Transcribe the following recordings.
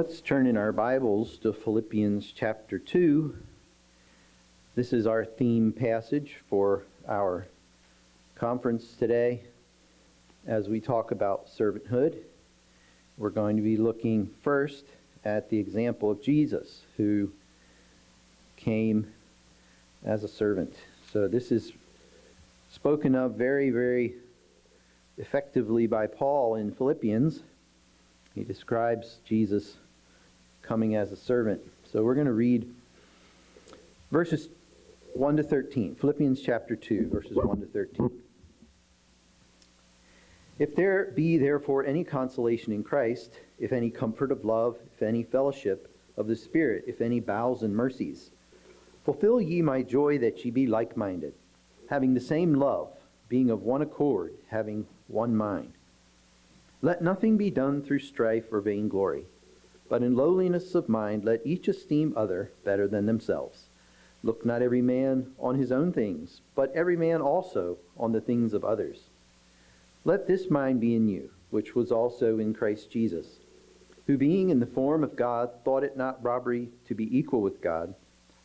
Let's turn in our Bibles to Philippians chapter 2. This is our theme passage for our conference today. As we talk about servanthood, we're going to be looking first at the example of Jesus, who came as a servant. So this is spoken of very, very effectively by Paul in Philippians. He describes Jesus coming as a servant. So we're going to read verses 1 to 13. Philippians chapter 2, verses 1 to 13. If there be therefore any consolation in Christ, if any comfort of love, if any fellowship of the Spirit, if any bowels and mercies, fulfill ye my joy that ye be like-minded, having the same love, being of one accord, having one mind. Let nothing be done through strife or vainglory, but in lowliness of mind let each esteem other better than themselves. Look not every man on his own things, but every man also on the things of others. Let this mind be in you, which was also in Christ Jesus, who being in the form of God thought it not robbery to be equal with God,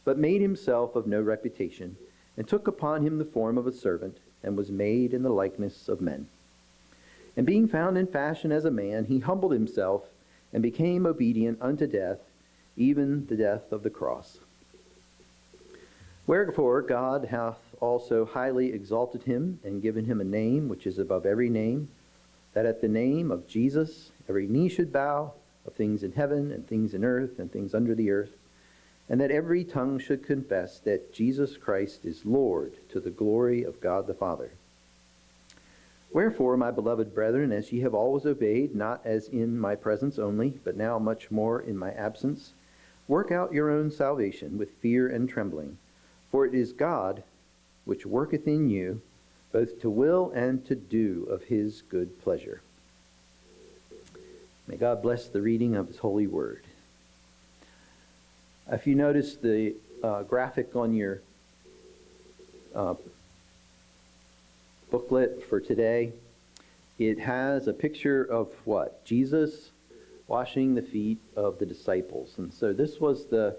but made himself of no reputation, and took upon him the form of a servant, and was made in the likeness of men. And being found in fashion as a man, he humbled himself, and became obedient unto death, even the death of the cross. Wherefore God hath also highly exalted him, and given him a name which is above every name, that at the name of Jesus every knee should bow, of things in heaven, and things in earth, and things under the earth, and that every tongue should confess that Jesus Christ is Lord, to the glory of God the Father. Wherefore, my beloved brethren, as ye have always obeyed, not as in my presence only, but now much more in my absence, work out your own salvation with fear and trembling. For it is God which worketh in you, both to will and to do of his good pleasure. May God bless the reading of his holy word. If you notice the graphic on your booklet for today, it has a picture of what? Jesus washing the feet of the disciples. And so this was the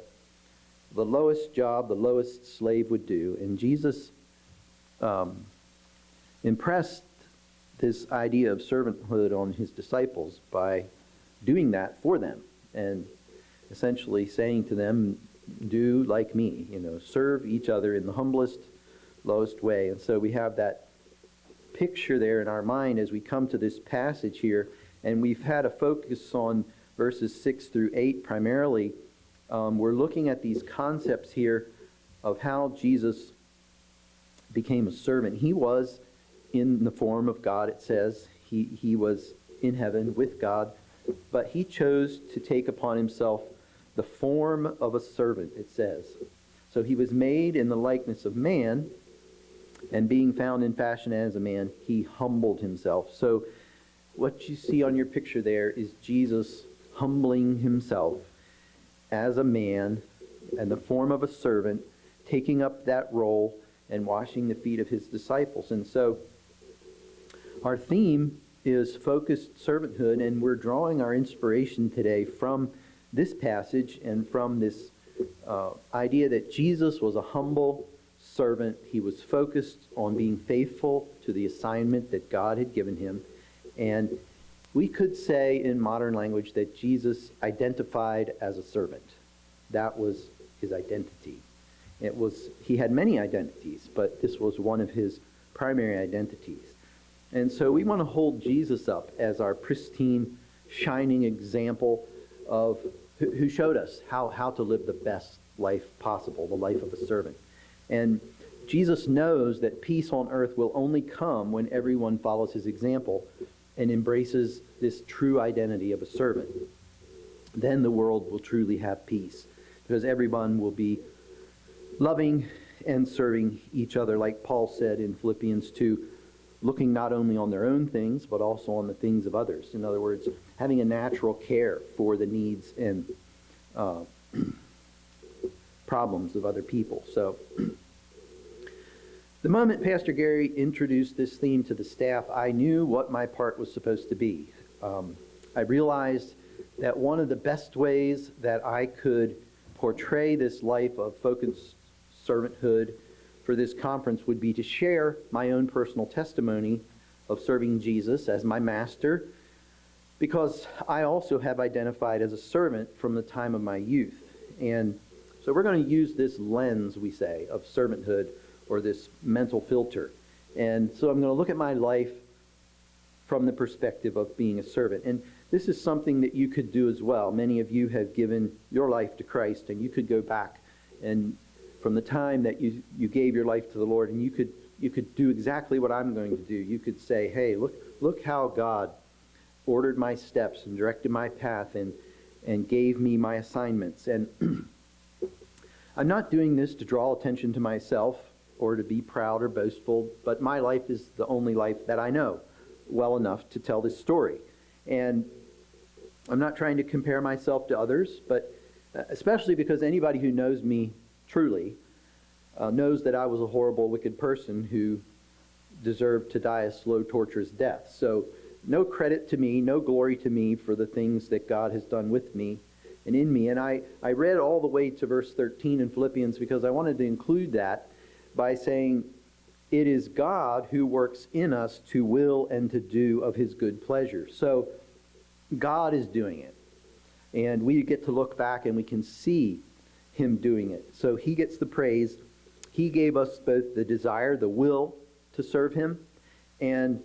lowest job the lowest slave would do. And Jesus impressed this idea of servanthood on his disciples by doing that for them and essentially saying to them, do like me, serve each other in the humblest, lowest way. And so we have that picture there in our mind as we come to this passage here, and we've had a focus on verses 6 through 8 primarily. We're looking at these concepts here of how Jesus became a servant. He was in the form of God, it says. He was in heaven with God, but he chose to take upon himself the form of a servant, it says. So he was made in the likeness of man, and being found in fashion as a man, he humbled himself. So what you see on your picture there is Jesus humbling himself as a man in the form of a servant, taking up that role and washing the feet of his disciples. And so our theme is focused servanthood, and we're drawing our inspiration today from this passage and from this idea that Jesus was a humble servant. He was focused on being faithful to the assignment that God had given him. And we could say in modern language that Jesus identified as a servant. That was his identity. He had many identities, but this was one of his primary identities. And so we want to hold Jesus up as our pristine, shining example of who showed us how to live the best life possible, the life of a servant. And Jesus knows that peace on earth will only come when everyone follows his example and embraces this true identity of a servant. Then the world will truly have peace, because everyone will be loving and serving each other, like Paul said in Philippians 2, looking not only on their own things, but also on the things of others. In other words, having a natural care for the needs and problems of other people. So the moment Pastor Gary introduced this theme to the staff, I knew what my part was supposed to be. I realized that one of the best ways that I could portray this life of focused servanthood for this conference would be to share my own personal testimony of serving Jesus as my master, because I also have identified as a servant from the time of my youth. And so we're going to use this lens, we say, of servanthood, or this mental filter. And so I'm going to look at my life from the perspective of being a servant. And this is something that you could do as well. Many of you have given your life to Christ, and you could go back and from the time that you gave your life to the Lord, and you could do exactly what I'm going to do. You could say, hey, look how God ordered my steps and directed my path and gave me my assignments. And I'm not doing this to draw attention to myself or to be proud or boastful, but my life is the only life that I know well enough to tell this story. And I'm not trying to compare myself to others, but especially because anybody who knows me truly knows that I was a horrible, wicked person who deserved to die a slow, torturous death. So no credit to me, no glory to me for the things that God has done with me and in me. And I read all the way to verse 13 in Philippians because I wanted to include that by saying, it is God who works in us to will and to do of his good pleasure. So God is doing it. And we get to look back and we can see him doing it. So he gets the praise. He gave us both the desire, the will to serve him, and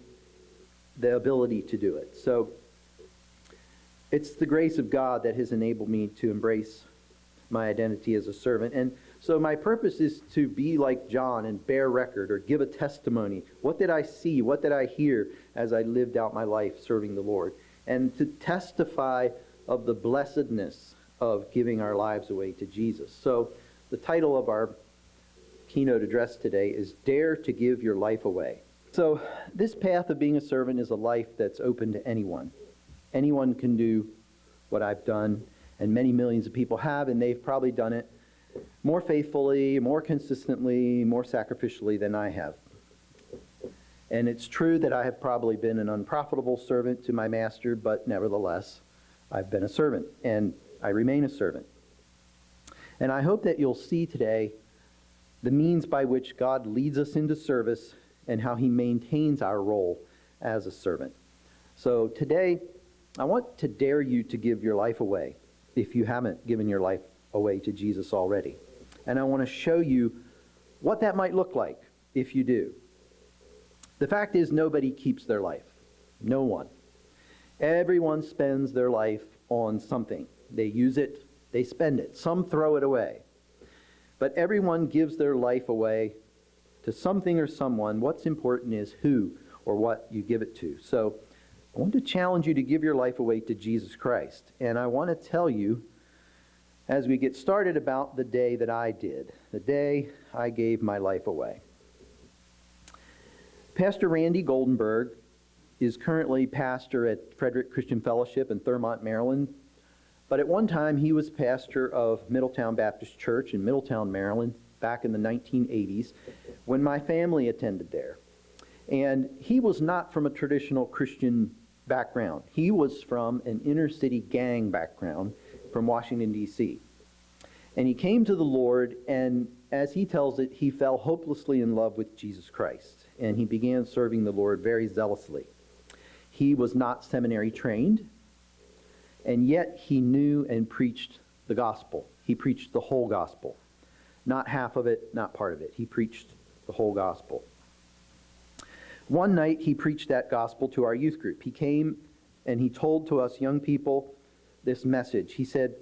the ability to do it. So it's the grace of God that has enabled me to embrace my identity as a servant. And so my purpose is to be like John and bear record or give a testimony. What did I see? What did I hear as I lived out my life serving the Lord? And to testify of the blessedness of giving our lives away to Jesus. So the title of our keynote address today is Dare to Give Your Life Away. So this path of being a servant is a life that's open to anyone. Anyone can do what I've done, and many millions of people have, and they've probably done it more faithfully, more consistently, more sacrificially than I have. And it's true that I have probably been an unprofitable servant to my master, but nevertheless, I've been a servant, and I remain a servant. And I hope that you'll see today the means by which God leads us into service and how he maintains our role as a servant. So today, I want to dare you to give your life away if you haven't given your life away to Jesus already. And I want to show you what that might look like if you do. The fact is, nobody keeps their life. No one. Everyone spends their life on something. They use it, they spend it. Some throw it away. But everyone gives their life away to something or someone. What's important is who or what you give it to. So I want to challenge you to give your life away to Jesus Christ. And I want to tell you, as we get started, about the day that I did, the day I gave my life away. Pastor Randy Goldenberg is currently pastor at Frederick Christian Fellowship in Thurmont, Maryland. But at one time, he was pastor of Middletown Baptist Church in Middletown, Maryland, back in the 1980s, when my family attended there. And he was not from a traditional Christian background. He was from an inner-city gang background from Washington, D.C. And he came to the Lord, and as he tells it, he fell hopelessly in love with Jesus Christ. And he began serving the Lord very zealously. He was not seminary trained, and yet he knew and preached the gospel. He preached the whole gospel. Not half of it, not part of it. He preached the whole gospel. One night he preached that gospel to our youth group. He came and he told to us young people this message. He said,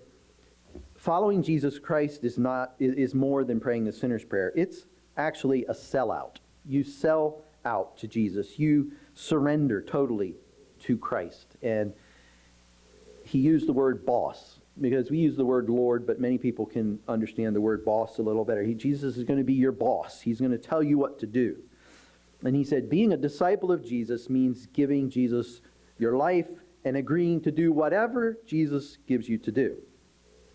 following Jesus Christ is more than praying the sinner's prayer. It's actually a sellout. You sell out to Jesus. You surrender totally to Christ. And he used the word boss, because we use the word Lord, but many people can understand the word boss a little better. Jesus is going to be your boss. He's going to tell you what to do. And he said, being a disciple of Jesus means giving Jesus your life and agreeing to do whatever Jesus gives you to do.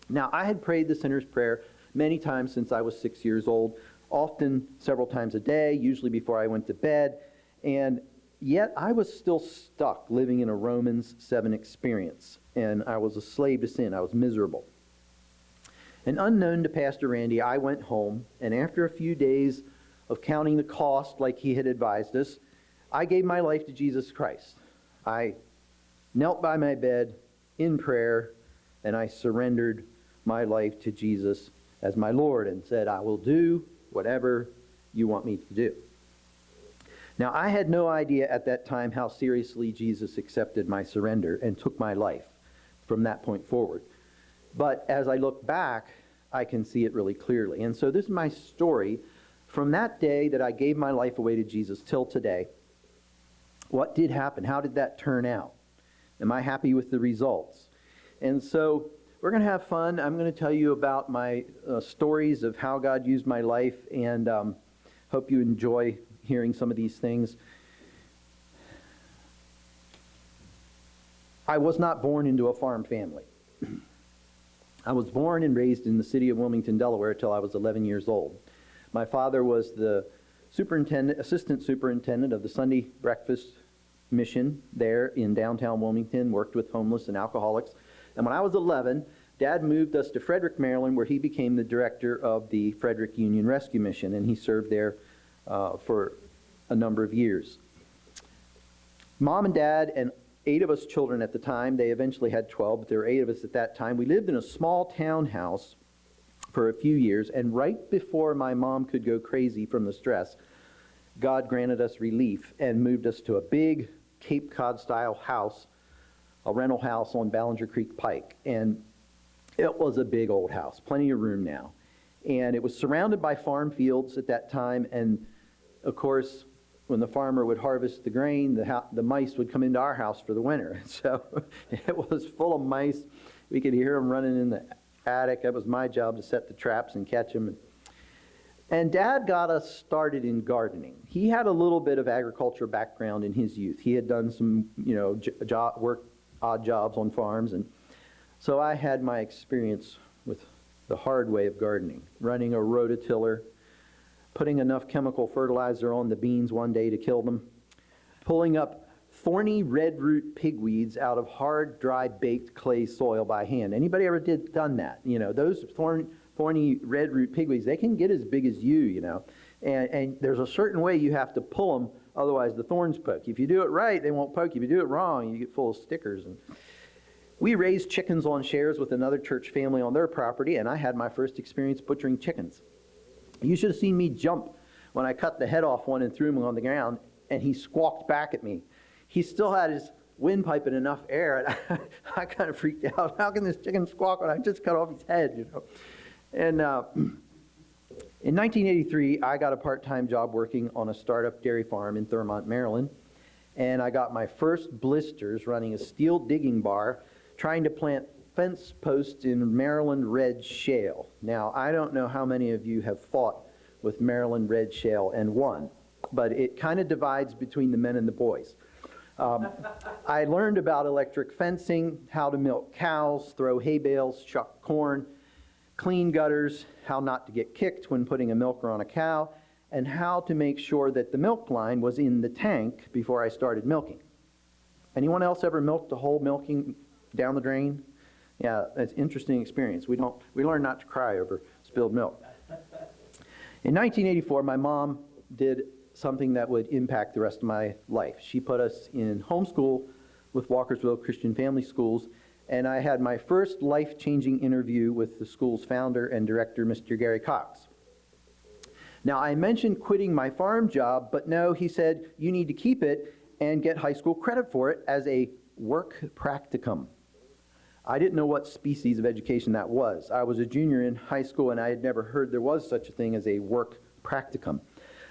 Now, I had prayed the sinner's prayer many times since I was 6 years old, often several times a day, usually before I went to bed. And yet I was still stuck living in a Romans 7 experience, and I was a slave to sin. I was miserable. And unknown to Pastor Randy, I went home, and after a few days of counting the cost like he had advised us, I gave my life to Jesus Christ. I knelt by my bed in prayer, and I surrendered my life to Jesus as my Lord and said, I will do whatever you want me to do. Now, I had no idea at that time how seriously Jesus accepted my surrender and took my life from that point forward. But as I look back, I can see it really clearly. And so this is my story from that day that I gave my life away to Jesus till today. What did happen? How did that turn out? Am I happy with the results? And so we're going to have fun. I'm going to tell you about my stories of how God used my life, and hope you enjoy hearing some of these things. I was not born into a farm family. I was born and raised in the city of Wilmington, Delaware, till I was 11 years old. My father was the assistant superintendent of the Sunday breakfast mission there in downtown Wilmington, worked with homeless and alcoholics. And when I was 11, Dad moved us to Frederick, Maryland, where he became the director of the Frederick Union Rescue Mission, and he served there for a number of years. Mom and Dad and 8 of us children at the time, they eventually had 12, but there were 8 of us at that time. We lived in a small townhouse for a few years, and right before my mom could go crazy from the stress, God granted us relief and moved us to a big Cape Cod-style house, a rental house on Ballinger Creek Pike. And it was a big old house, plenty of room now. And it was surrounded by farm fields at that time, and of course, when the farmer would harvest the grain, the mice would come into our house for the winter. So it was full of mice. We could hear them running in the attic. It was my job to set the traps and catch them. And Dad got us started in gardening. He had a little bit of agriculture background in his youth. He had done some, odd jobs on farms. And so I had my experience with the hard way of gardening, running a rototiller, putting enough chemical fertilizer on the beans one day to kill them, pulling up thorny red root pigweeds out of hard, dry, baked clay soil by hand. Anybody ever done that? Those thorny red root pigweeds, they can get as big as you, and there's a certain way you have to pull them, otherwise the thorns poke. If you do it right, they won't poke you. If you do it wrong, you get full of stickers. And we raised chickens on shares with another church family on their property, and I had my first experience butchering chickens. You should have seen me jump when I cut the head off one and threw him on the ground, and he squawked back at me. He still had his windpipe in enough air, and I kind of freaked out. How can this chicken squawk when I just cut off his head, And in 1983, I got a part-time job working on a startup dairy farm in Thurmont, Maryland, and I got my first blisters running a steel digging bar trying to plant fence posts in Maryland red shale. Now, I don't know how many of you have fought with Maryland red shale and won, but it kind of divides between the men and the boys. I learned about electric fencing, how to milk cows, throw hay bales, shuck corn, clean gutters, how not to get kicked when putting a milker on a cow, and how to make sure that the milk line was in the tank before I started milking. Anyone else ever milked a whole milking down the drain? Yeah, it's an interesting experience. We learn not to cry over spilled milk. In 1984, my mom did something that would impact the rest of my life. She put us in homeschool with Walkersville Christian Family Schools, and I had my first life-changing interview with the school's founder and director, Mr. Gary Cox. Now, I mentioned quitting my farm job, but no, he said, you need to keep it and get high school credit for it as a work practicum. I didn't know what species of education that was. I was a junior in high school, and I had never heard there was such a thing as a work practicum.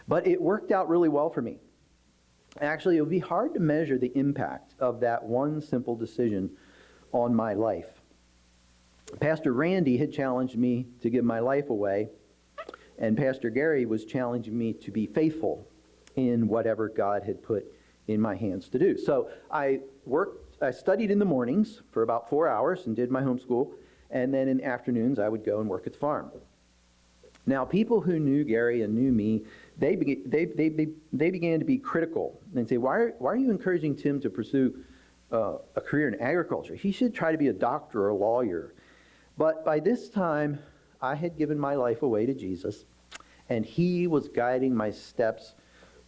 But it worked out really well for me. Actually, it would be hard to measure the impact of that one simple decision on my life. Pastor Randy had challenged me to give my life away, and Pastor Gary was challenging me to be faithful in whatever God had put in my hands to do. So I studied in the mornings for about 4 hours and did my homeschool, and then in the afternoons I would go and work at the farm. Now, people who knew Gary and knew me, they began to be critical and say, why are you encouraging Tim to pursue a career in agriculture? He should try to be a doctor or a lawyer. But by this time, I had given my life away to Jesus, and he was guiding my steps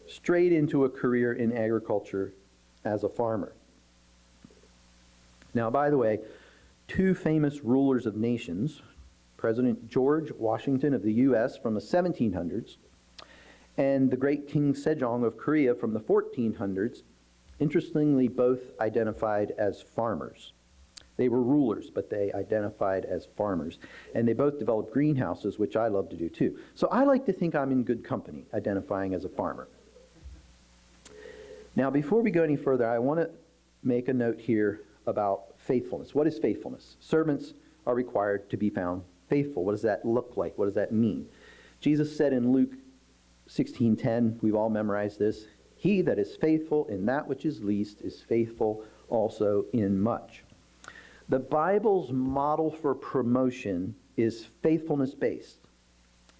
straight into a career in agriculture as a farmer. Now, by the way, two famous rulers of nations, President George Washington of the U.S. from the 1700s and the great King Sejong of Korea from the 1400s, interestingly both identified as farmers. They were rulers, but they identified as farmers. And they both developed greenhouses, which I love to do too. So I like to think I'm in good company, identifying as a farmer. Now, before we go any further, I want to make a note here about faithfulness. What is faithfulness? Servants are required to be found faithful. What does that look like? What does that mean? Jesus said in Luke 16:10, we've all memorized this, "He that is faithful in that which is least is faithful also in much." The Bible's model for promotion is faithfulness-based.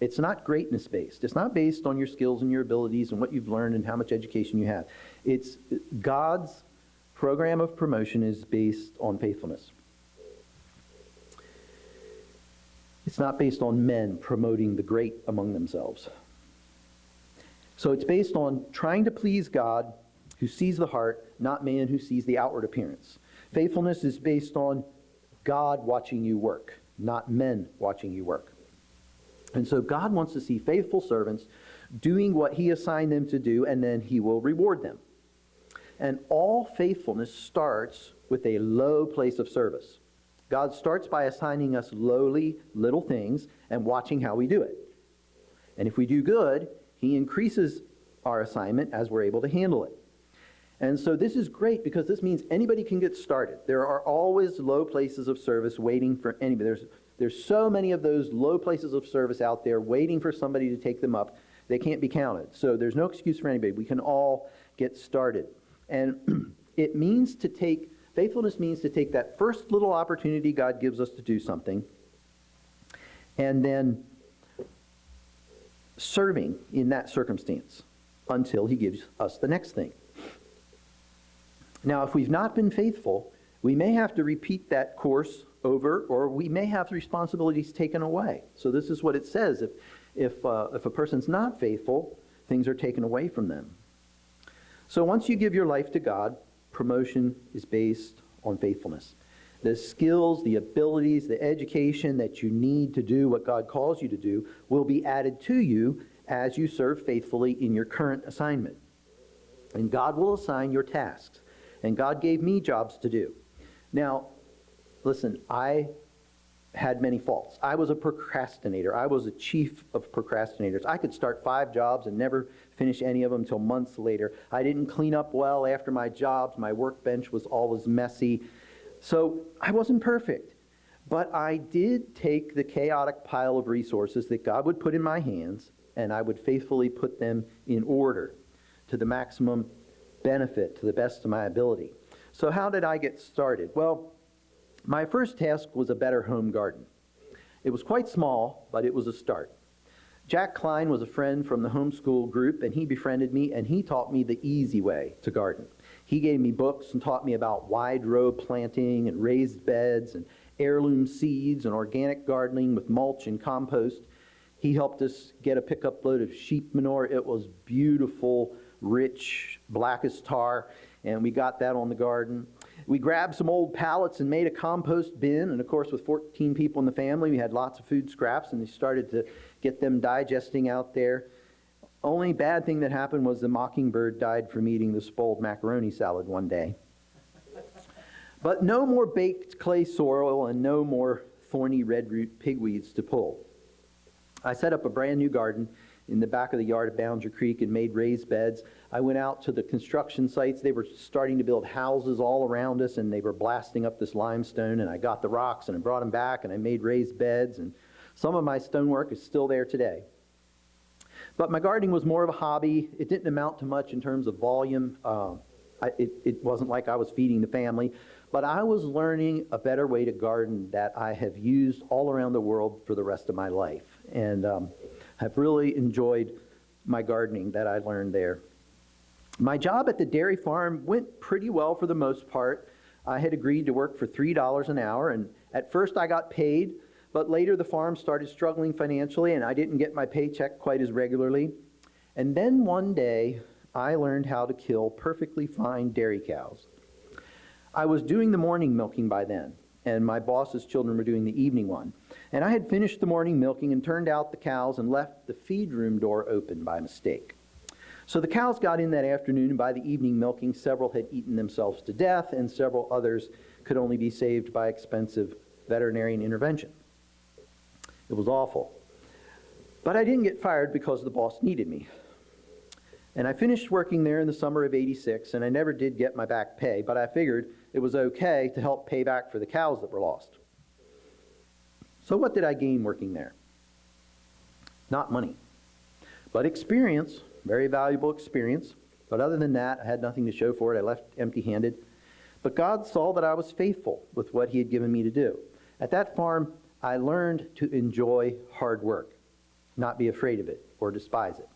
It's not greatness-based. It's not based on your skills and your abilities and what you've learned and how much education you have. It's God's program of promotion is based on faithfulness. It's not based on men promoting the great among themselves. So it's based on trying to please God, who sees the heart, not man who sees the outward appearance. Faithfulness is based on God watching you work, not men watching you work. And so God wants to see faithful servants doing what he assigned them to do, and then he will reward them. And all faithfulness starts with a low place of service. God starts by assigning us lowly little things and watching how we do it. And if we do good, he increases our assignment as we're able to handle it. And so this is great because this means anybody can get started. There are always low places of service waiting for anybody. There's so many of those low places of service out there waiting for somebody to take them up. They can't be counted. So there's no excuse for anybody. We can all get started. And it means to take, faithfulness means to take that first little opportunity God gives us to do something and then serving in that circumstance until he gives us the next thing. Now, if we've not been faithful, we may have to repeat that course over, or we may have responsibilities taken away. So this is what it says. If a person's not faithful, things are taken away from them. So once you give your life to God, promotion is based on faithfulness. The skills, the abilities, the education that you need to do what God calls you to do will be added to you as you serve faithfully in your current assignment. And God will assign your tasks. And God gave me jobs to do. Now, listen, I had many faults. I was a procrastinator. I was a chief of procrastinators. I could start 5 jobs and never finish any of them until months later. I didn't clean up well after my jobs. My workbench was always messy. So I wasn't perfect. But I did take the chaotic pile of resources that God would put in my hands, and I would faithfully put them in order to the maximum benefit, to the best of my ability. So how did I get started? Well, my first task was a better home garden. It was quite small, but it was a start. Jack Klein was a friend from the homeschool group, and he befriended me, and he taught me the easy way to garden. He gave me books and taught me about wide row planting and raised beds and heirloom seeds and organic gardening with mulch and compost. He helped us get a pickup load of sheep manure. It was beautiful, rich, black as tar, and we got that on the garden. We grabbed some old pallets and made a compost bin, and of course with 14 people in the family, we had lots of food scraps, and we started to get them digesting out there. Only bad thing that happened was the mockingbird died from eating the spoiled macaroni salad one day. But no more baked clay soil and no more thorny red root pigweeds to pull. I set up a brand new garden in the back of the yard at Boundary Creek and made raised beds. I went out to the construction sites. They were starting to build houses all around us, and they were blasting up this limestone, and I got the rocks and I brought them back and I made raised beds, and some of my stonework is still there today. But my gardening was more of a hobby. It didn't amount to much in terms of volume. It wasn't like I was feeding the family, but I was learning a better way to garden that I have used all around the world for the rest of my life. And I've really enjoyed my gardening that I learned there. My job at the dairy farm went pretty well for the most part. I had agreed to work for $3 an hour, and at first I got paid, but later the farm started struggling financially, and I didn't get my paycheck quite as regularly. And then one day, I learned how to kill perfectly fine dairy cows. I was doing the morning milking by then, and my boss's children were doing the evening one. And I had finished the morning milking and turned out the cows and left the feed room door open by mistake. So the cows got in that afternoon, and by the evening milking, several had eaten themselves to death, and several others could only be saved by expensive veterinarian intervention. It was awful. But I didn't get fired because the boss needed me. And I finished working there in the summer of '86, and I never did get my back pay, but I figured it was okay to help pay back for the cows that were lost. So what did I gain working there? Not money, but experience, very valuable experience. But other than that, I had nothing to show for it. I left empty-handed. But God saw that I was faithful with what He had given me to do. At that farm, I learned to enjoy hard work, not be afraid of it or despise it.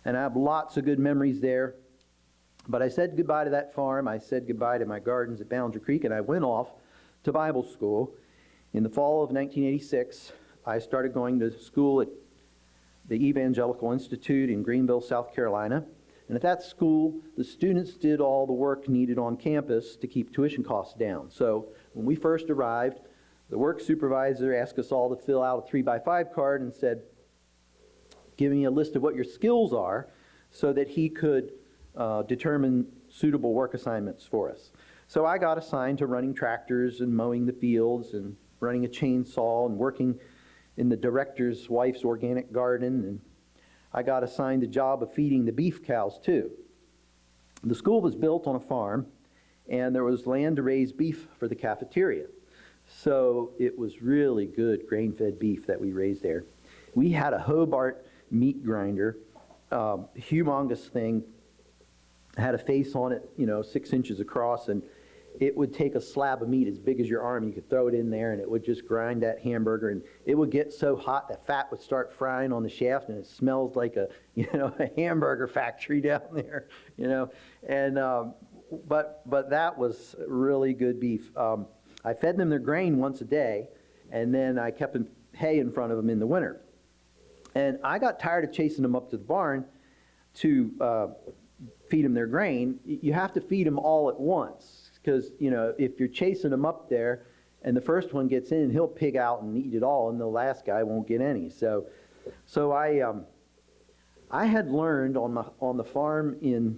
And I have lots of good memories there. But I said goodbye to that farm. I said goodbye to my gardens at Boundary Creek, and I went off to Bible school. In the fall of 1986, I started going to school at the Evangelical Institute in Greenville, South Carolina. And at that school, the students did all the work needed on campus to keep tuition costs down. So when we first arrived, the work supervisor asked us all to fill out a 3x5 card and said, give me a list of what your skills are so that he could determine suitable work assignments for us. So I got assigned to running tractors and mowing the fields and running a chainsaw and working in the director's wife's organic garden, and I got assigned the job of feeding the beef cows too. The school was built on a farm, and there was land to raise beef for the cafeteria. So it was really good grain-fed beef that we raised there. We had a Hobart meat grinder, humongous thing, had a face on it, 6 inches across, and it would take a slab of meat as big as your arm. You could throw it in there, and it would just grind that hamburger, and it would get so hot the fat would start frying on the shaft, and it smells like a hamburger factory down there, And but that was really good beef. I fed them their grain once a day, and then I kept hay in front of them in the winter. And I got tired of chasing them up to the barn to feed them their grain. You have to feed them all at once. Because, if you're chasing them up there and the first one gets in, he'll pig out and eat it all, and the last guy won't get any. So I had learned on the farm in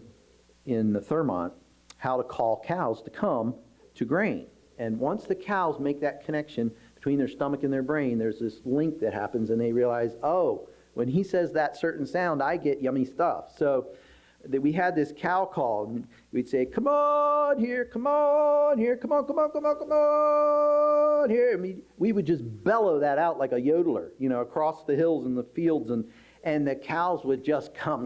the Thurmont how to call cows to come to grain. And once the cows make that connection between their stomach and their brain, there's this link that happens, and they realize, oh, when he says that certain sound, I get yummy stuff. So that we had this cow call, and we'd say, come on here, come on here, come on, come on, come on, come on here. And we would just bellow that out like a yodeler, across the hills and the fields, and the cows would just come,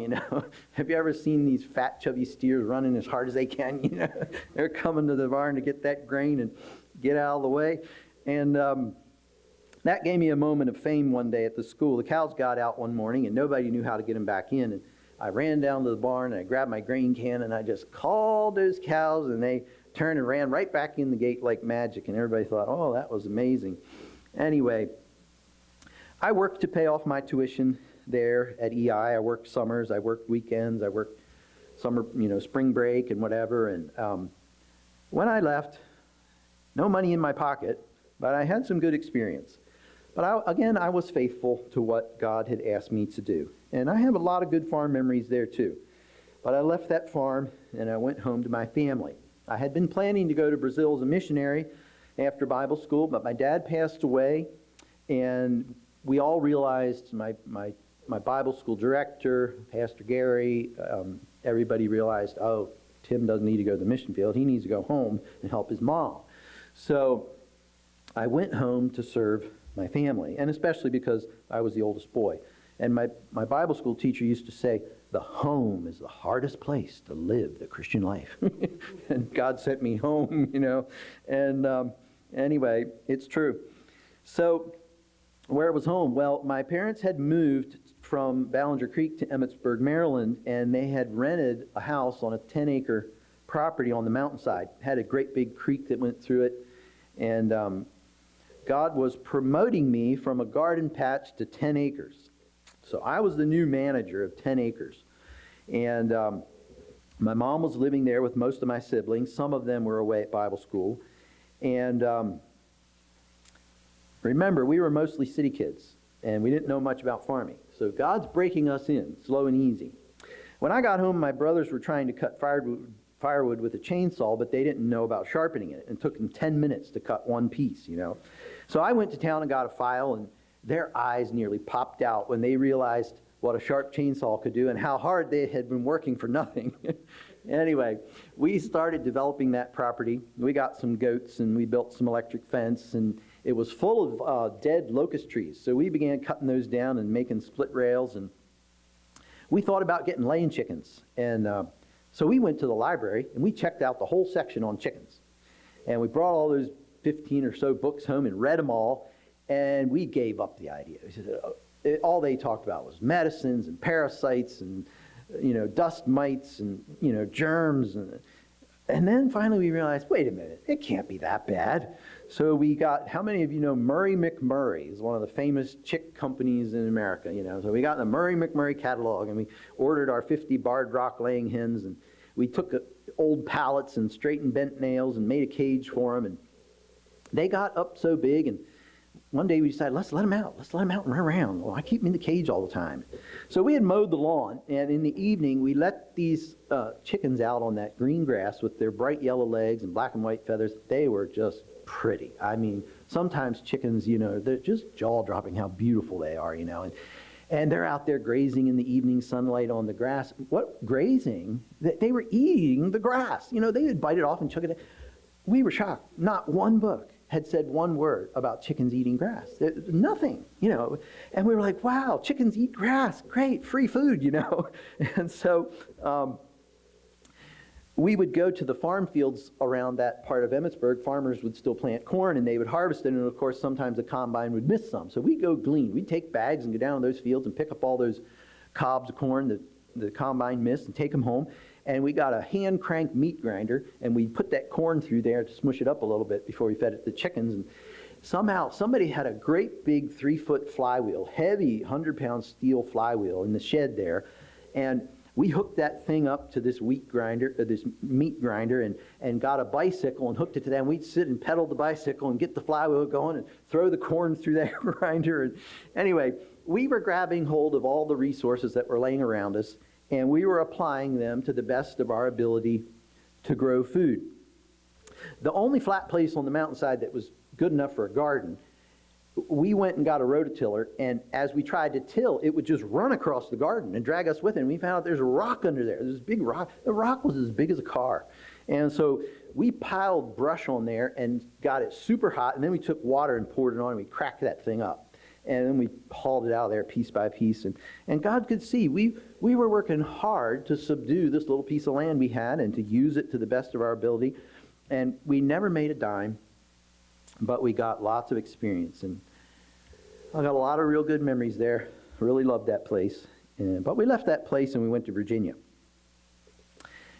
Have you ever seen these fat, chubby steers running as hard as they can, They're coming to the barn to get that grain and get out of the way. And that gave me a moment of fame one day at the school. The cows got out one morning, and nobody knew how to get them back in. And I ran down to the barn, and I grabbed my grain can, and I just called those cows, and they turned and ran right back in the gate like magic, and everybody thought, oh, that was amazing. Anyway, I worked to pay off my tuition there at EI. I worked summers, I worked weekends, I worked summer, spring break and whatever, and when I left, no money in my pocket, but I had some good experience. But I was faithful to what God had asked me to do. And I have a lot of good farm memories there too. But I left that farm and I went home to my family. I had been planning to go to Brazil as a missionary after Bible school, but my dad passed away, and we all realized, my Bible school director, Pastor Gary, everybody realized, oh, Tim doesn't need to go to the mission field. He needs to go home and help his mom. So I went home to serve my family, and especially because I was the oldest boy. And my Bible school teacher used to say, the home is the hardest place to live the Christian life. And God sent me home, And anyway, it's true. So where was home? Well, my parents had moved from Ballinger Creek to Emmitsburg, Maryland, and they had rented a house on a 10-acre property on the mountainside. It had a great big creek that went through it, and God was promoting me from a garden patch to 10 acres. So I was the new manager of 10 acres. And my mom was living there with most of my siblings. Some of them were away at Bible school. And remember, we were mostly city kids, and we didn't know much about farming. So God's breaking us in, slow and easy. When I got home, my brothers were trying to cut firewood with a chainsaw, but they didn't know about sharpening it. It took them 10 minutes to cut one piece, you know. So I went to town and got a file, and their eyes nearly popped out when they realized what a sharp chainsaw could do and how hard they had been working for nothing. Anyway, we started developing that property. We got some goats, and we built some electric fence, and it was full of dead locust trees. So we began cutting those down and making split rails, and we thought about getting laying chickens. And so we went to the library, and we checked out the whole section on chickens. And we brought all those 15 or so books home and read them all, and we gave up the idea. We said, all they talked about was medicines and parasites and, you know, dust mites and, you know, germs. And then finally we realized, wait a minute, it can't be that bad. So we got, how many of you know Murray McMurray is one of the famous chick companies in America, you know. So we got the Murray McMurray catalog, and we ordered our 50 barred rock laying hens, and we took old pallets and straightened bent nails and made a cage for them, and they got up so big, and one day we decided, let's let them out. Let's let them out and run around. Well, I keep them in the cage all the time. So we had mowed the lawn, and in the evening, we let these chickens out on that green grass with their bright yellow legs and black and white feathers. They were just pretty. I mean, sometimes chickens, you know, they're just jaw-dropping how beautiful they are, you know. And they're out there grazing in the evening sunlight on the grass. What grazing? They were eating the grass. You know, they would bite it off and chuck it. We were shocked. Not one book had said one word about chickens eating grass. Nothing, you know. And we were like, wow, chickens eat grass. Great, free food, you know. And so we would go to the farm fields around that part of Emmitsburg. Farmers would still plant corn, and they would harvest it. And, of course, sometimes the combine would miss some. So we'd go glean. We'd take bags and go down to those fields and pick up all those cobs of corn that the combine missed and take them home. And we got a hand-crank meat grinder, and we put that corn through there to smush it up a little bit before we fed it to the chickens. And somehow somebody had a great big 3-foot flywheel, heavy 100-pound steel flywheel in the shed there. And we hooked that thing up to this meat grinder, and got a bicycle and hooked it to that. And we'd sit and pedal the bicycle and get the flywheel going and throw the corn through that grinder. And anyway, we were grabbing hold of all the resources that were laying around us, and we were applying them to the best of our ability to grow food. The only flat place on the mountainside that was good enough for a garden, we went and got a rototiller, and as we tried to till, it would just run across the garden and drag us with it. And we found out there's a rock under there. There's this big rock. The rock was as big as a car. And so we piled brush on there and got it super hot, and then we took water and poured it on, and we cracked that thing up. And then we hauled it out of there piece by piece. And God could see we were working hard to subdue this little piece of land we had and to use it to the best of our ability. And we never made a dime, but we got lots of experience. And I got a lot of real good memories there. I really loved that place. But we left that place and we went to Virginia.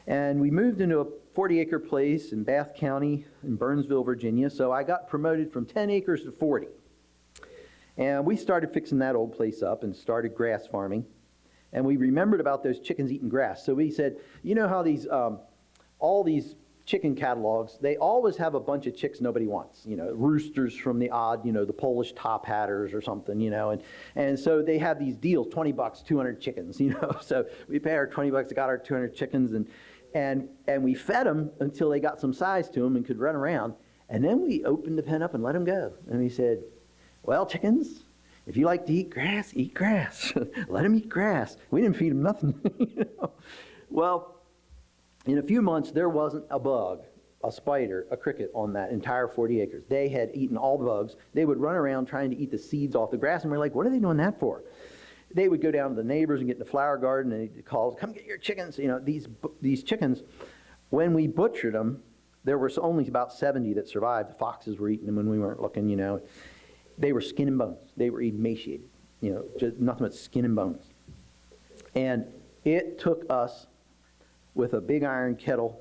And we moved into a 40-acre place in Bath County in Burnsville, Virginia. So I got promoted from 10 acres to 40. And we started fixing that old place up and started grass farming. And we remembered about those chickens eating grass. So we said, you know how these all these chicken catalogs, they always have a bunch of chicks nobody wants. You know, roosters from the odd, you know, the Polish top hatters or something, you know. And so they have these deals, $20, 200 chickens, you know. So we paid our $20, got our 200 chickens, and we fed them until they got some size to them and could run around. And then we opened the pen up and let them go. And we said, well, chickens, if you like to eat grass, eat grass. Let them eat grass. We didn't feed them nothing. You know? Well, in a few months, there wasn't a bug, a spider, a cricket on that entire 40 acres. They had eaten all the bugs. They would run around trying to eat the seeds off the grass, and we're like, what are they doing that for? They would go down to the neighbors and get in the flower garden, and they'd call, come get your chickens. You know, these chickens, when we butchered them, there were only about 70 that survived. The foxes were eating them when we weren't looking, you know. They were skin and bones. They were emaciated. just nothing but skin and bones. And it took us, with a big iron kettle,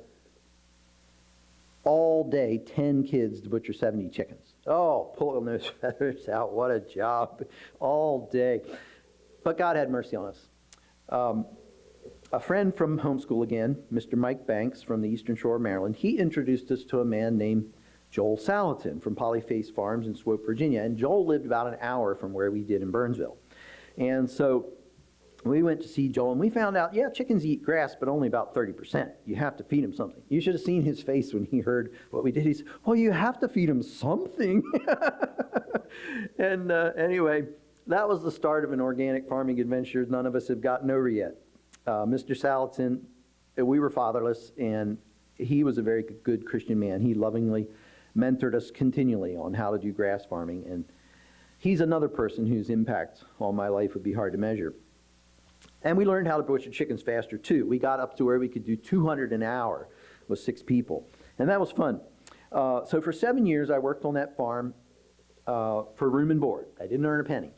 all day, 10 kids to butcher 70 chickens. Oh, pulling those feathers out, what a job, all day. But God had mercy on us. A friend from homeschool again, Mr. Mike Banks from the Eastern Shore of Maryland, he introduced us to a man named Joel Salatin from Polyface Farms in Swope, Virginia. And Joel lived about an hour from where we did in Burnsville. And so we went to see Joel, and we found out, chickens eat grass, but only about 30%. You have to feed them something. You should have seen his face when he heard what we did. He said, well, you have to feed them something. And anyway, that was the start of an organic farming adventure none of us have gotten over yet. Mr. Salatin, we were fatherless, and he was a very good Christian man. He lovingly mentored us continually on how to do grass farming, and he's another person whose impact on my life would be hard to measure. And we learned how to butcher chickens faster, too. We got up to where we could do 200 an hour with 6 people, and that was fun. So for 7 years, I worked on that farm for room and board. I didn't earn a penny.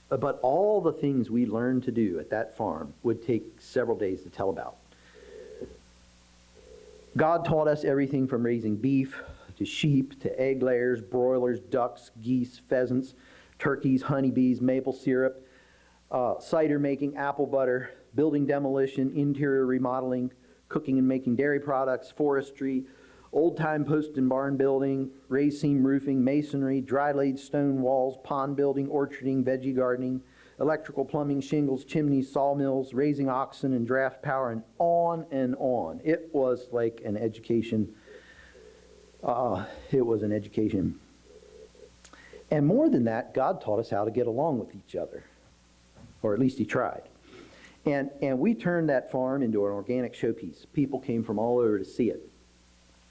But all the things we learned to do at that farm would take several days to tell about. God taught us everything from raising beef to sheep to egg layers, broilers, ducks, geese, pheasants, turkeys, honeybees, maple syrup, cider making, apple butter, building demolition, interior remodeling, cooking and making dairy products, forestry, old-time post and barn building, raised seam roofing, masonry, dry-laid stone walls, pond building, orcharding, veggie gardening, electrical plumbing, shingles, chimneys, sawmills, raising oxen and draft power, and on and on. It was like an education. It was an education. And more than that, God taught us how to get along with each other, or at least he tried. And we turned that farm into an organic showpiece. People came from all over to see it.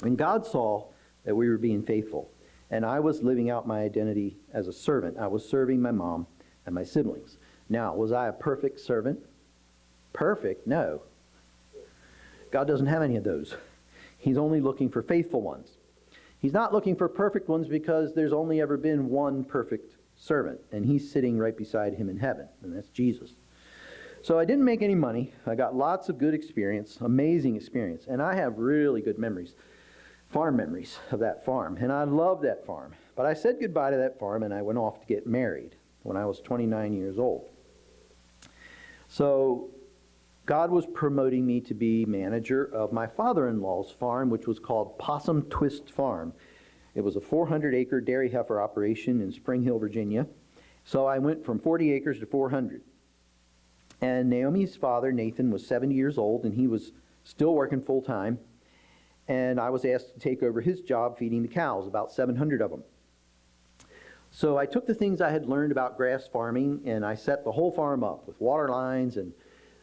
And God saw that we were being faithful. And I was living out my identity as a servant. I was serving my mom and my siblings. Now, was I a perfect servant? Perfect? No. God doesn't have any of those. He's only looking for faithful ones. He's not looking for perfect ones because there's only ever been one perfect servant. And he's sitting right beside him in heaven. And that's Jesus. So I didn't make any money. I got lots of good experience, amazing experience. And I have really good memories. Farm memories of that farm, and I loved that farm. But I said goodbye to that farm, and I went off to get married when I was 29 years old. So God was promoting me to be manager of my father-in-law's farm, which was called Possum Twist Farm. It was a 400-acre dairy heifer operation in Spring Hill, Virginia. So I went from 40 acres to 400. And Naomi's father, Nathan, was 70 years old, and he was still working full-time. And I was asked to take over his job feeding the cows, about 700 of them. So I took the things I had learned about grass farming, and I set the whole farm up with water lines and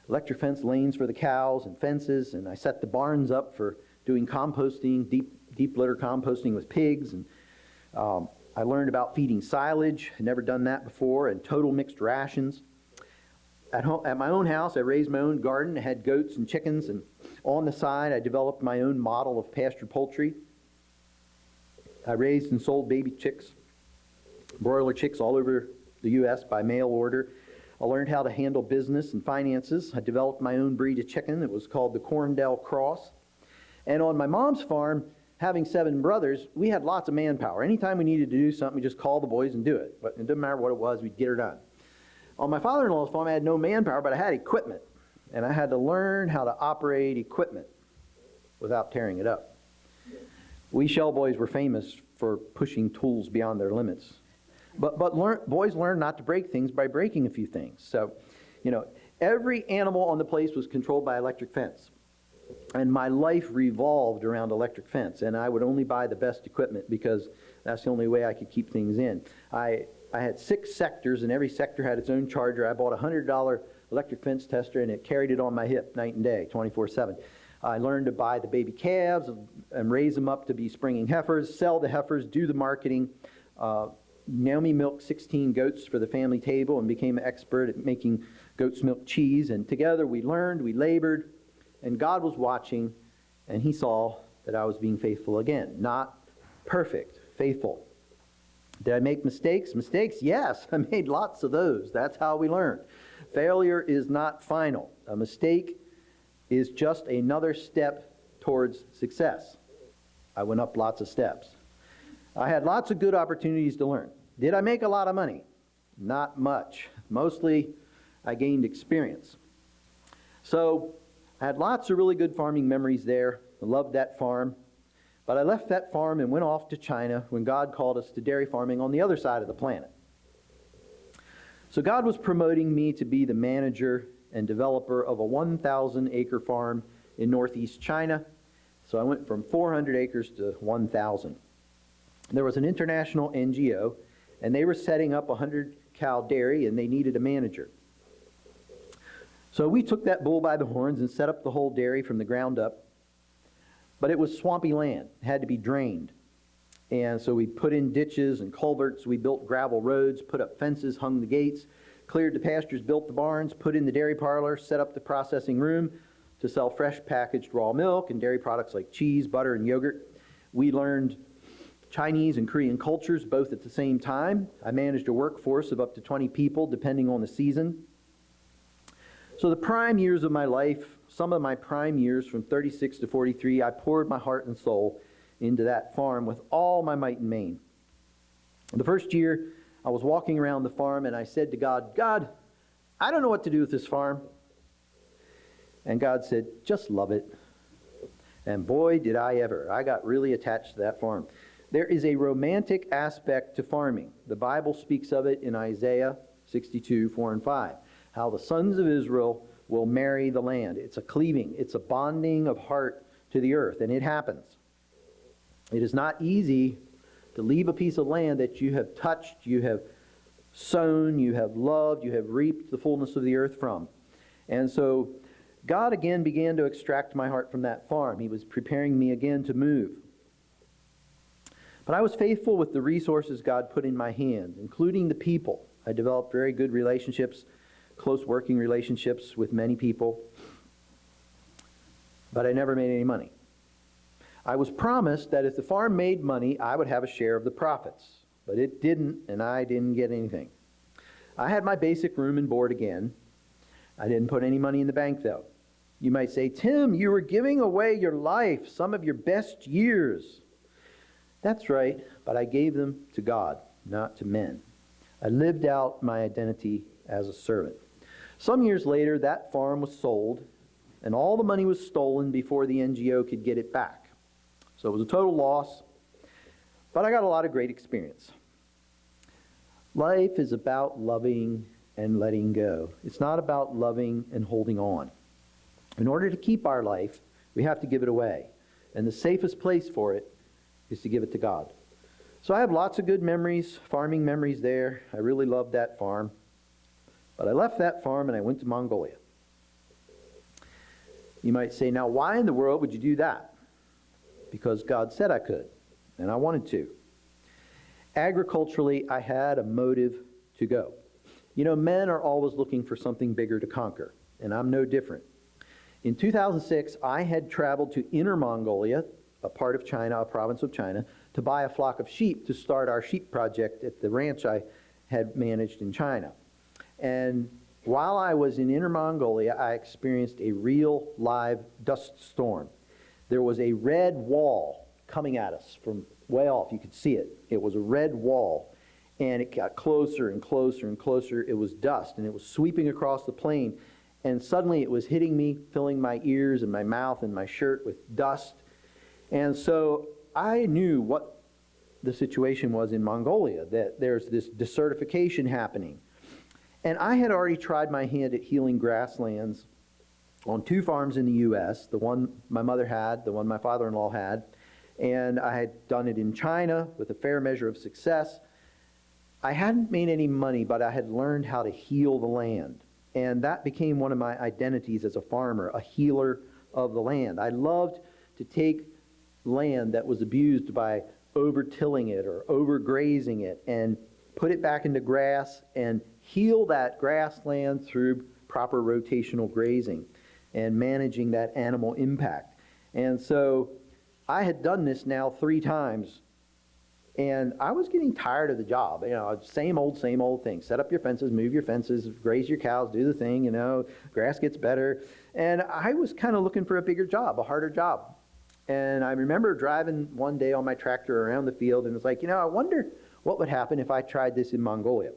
electric fence lanes for the cows and fences, and I set the barns up for doing composting, deep litter composting with pigs, and I learned about feeding silage. I'd never done that before, and total mixed rations. At my own house, I raised my own garden. I had goats and chickens, and on the side, I developed my own model of pastured poultry. I raised and sold baby chicks, broiler chicks all over the U.S. by mail order. I learned how to handle business and finances. I developed my own breed of chicken. It was called the Corndale Cross. And on my mom's farm, having 7 brothers, we had lots of manpower. Anytime we needed to do something, we just called the boys and do it. But it didn't matter what it was, we'd get her done. On my father-in-law's farm, I had no manpower, but I had equipment. And I had to learn how to operate equipment without tearing it up. We Shell boys were famous for pushing tools beyond their limits. But boys learn not to break things by breaking a few things. So, every animal on the place was controlled by electric fence. And my life revolved around electric fence. And I would only buy the best equipment because that's the only way I could keep things in. I had 6 sectors, and every sector had its own charger. I bought a $100 electric fence tester, and it carried it on my hip night and day, 24/7. I learned to buy the baby calves and raise them up to be springing heifers, sell the heifers, do the marketing. Naomi milked 16 goats for the family table and became an expert at making goat's milk cheese. And together we learned, we labored, and God was watching, and he saw that I was being faithful again. Not perfect, faithful. Did I make mistakes? Mistakes? Yes, I made lots of those. That's how we learn. Failure is not final. A mistake is just another step towards success. I went up lots of steps. I had lots of good opportunities to learn. Did I make a lot of money? Not much. Mostly, I gained experience. So, I had lots of really good farming memories there. I loved that farm. But I left that farm and went off to China when God called us to dairy farming on the other side of the planet. So God was promoting me to be the manager and developer of a 1,000-acre farm in northeast China. So I went from 400 acres to 1,000. There was an international NGO, and they were setting up a 100-cow dairy, and they needed a manager. So we took that bull by the horns and set up the whole dairy from the ground up. But it was swampy land. It had to be drained. And so we put in ditches and culverts. We built gravel roads, put up fences, hung the gates, cleared the pastures, built the barns, put in the dairy parlor, set up the processing room to sell fresh packaged raw milk and dairy products like cheese, butter, and yogurt. We learned Chinese and Korean cultures both at the same time. I managed a workforce of up to 20 people depending on the season. So the prime years of my life, some of my prime years from 36 to 43, I poured my heart and soul into that farm with all my might and main. The first year, I was walking around the farm and I said to God, God, I don't know what to do with this farm. And God said, just love it. And boy, did I ever. I got really attached to that farm. There is a romantic aspect to farming. The Bible speaks of it in Isaiah 62, 4 and 5. How the sons of Israel will marry the land. It's a cleaving. It's a bonding of heart to the earth. And it happens. It is not easy to leave a piece of land that you have touched, you have sown, you have loved, you have reaped the fullness of the earth from. And so God again began to extract my heart from that farm. He was preparing me again to move. But I was faithful with the resources God put in my hands, including the people. I developed very good relationships, close working relationships with many people. But I never made any money. I was promised that if the farm made money, I would have a share of the profits. But it didn't, and I didn't get anything. I had my basic room and board again. I didn't put any money in the bank, though. You might say, Tim, you were giving away your life, some of your best years. That's right, but I gave them to God, not to men. I lived out my identity as a servant. Some years later, that farm was sold, and all the money was stolen before the NGO could get it back. So it was a total loss, but I got a lot of great experience. Life is about loving and letting go. It's not about loving and holding on. In order to keep our life, we have to give it away. And the safest place for it is to give it to God. So I have lots of good memories, farming memories there. I really loved that farm. But I left that farm and I went to Mongolia. You might say, now why in the world would you do that? Because God said I could, and I wanted to. Agriculturally, I had a motive to go. You know, men are always looking for something bigger to conquer, and I'm no different. In 2006, I had traveled to Inner Mongolia, a part of China, a province of China, to buy a flock of sheep to start our sheep project at the ranch I had managed in China. And while I was in Inner Mongolia, I experienced a real live dust storm. There was a red wall coming at us from way off. You could see it. It was a red wall. And it got closer and closer and closer. It was dust, and it was sweeping across the plain. And suddenly it was hitting me, filling my ears and my mouth and my shirt with dust. And so I knew what the situation was in Mongolia, that there's this desertification happening. And I had already tried my hand at healing grasslands on 2 farms in the U.S., the one my mother had, the one my father-in-law had, and I had done it in China with a fair measure of success. I hadn't made any money, but I had learned how to heal the land, and that became one of my identities as a farmer, a healer of the land. I loved to take land that was abused by over-tilling it or overgrazing it and put it back into grass and heal that grassland through proper rotational grazing and managing that animal impact. And so I had done this now 3 times And I was getting tired of the job. Same old thing. Set up your fences, move your fences, graze your cows, do the thing, grass gets better. And I was kind of looking for a bigger job, a harder job. And I remember driving one day on my tractor around the field, and it's like, I wonder what would happen if I tried this in Mongolia.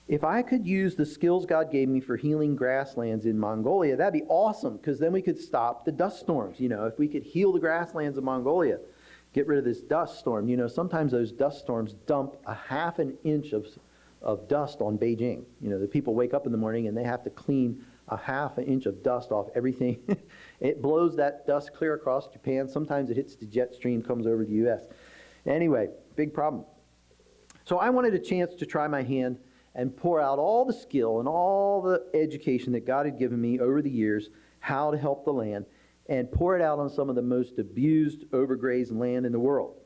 If I could use the skills God gave me for healing grasslands in Mongolia, that'd be awesome, because then we could stop the dust storms. If we could heal the grasslands of Mongolia, get rid of this dust storm. Sometimes those dust storms dump a half an inch of dust on Beijing. The people wake up in the morning and they have to clean a half an inch of dust off everything. It blows that dust clear across Japan. Sometimes it hits the jet stream, comes over the U.S. Anyway, big problem. So I wanted a chance to try my hand and pour out all the skill and all the education that God had given me over the years, how to help the land, and pour it out on some of the most abused, overgrazed land in the world.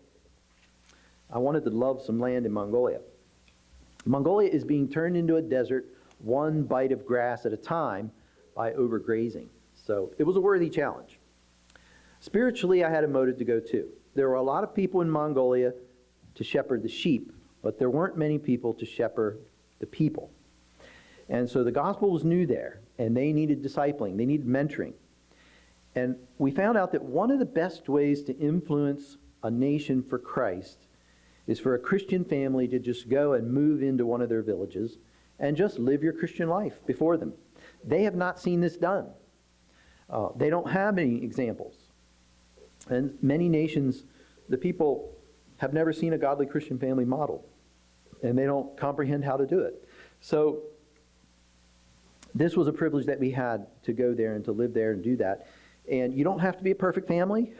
I wanted to love some land in Mongolia. Mongolia is being turned into a desert, one bite of grass at a time, by overgrazing. So it was a worthy challenge. Spiritually, I had a motive to go too. There were a lot of people in Mongolia to shepherd the sheep, but there weren't many people to shepherd the people. And so the gospel was new there, and they needed discipling, they needed mentoring. And we found out that one of the best ways to influence a nation for Christ is for a Christian family to just go and move into one of their villages and just live your Christian life before them. They have not seen this done. They don't have any examples. And many nations, the people have never seen a godly Christian family model, and they don't comprehend how to do it. So this was a privilege that we had to go there and to live there and do that. And you don't have to be a perfect family.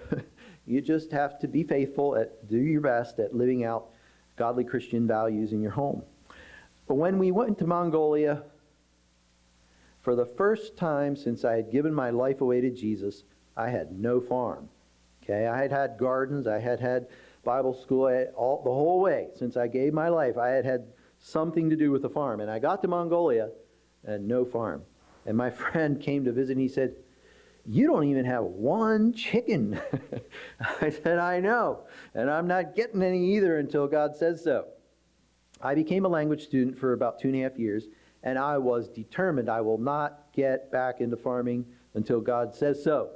You just have to be faithful, do your best at living out godly Christian values in your home. But when we went to Mongolia, for the first time since I had given my life away to Jesus, I had no farm. Okay, I had had gardens, I had had Bible school, the whole way since I gave my life, I had had something to do with the farm. And I got to Mongolia and no farm. And my friend came to visit and he said, "You don't even have one chicken." I said, "I know, and I'm not getting any either until God says so." I became a language student for about 2.5 years, and I was determined I will not get back into farming until God says so.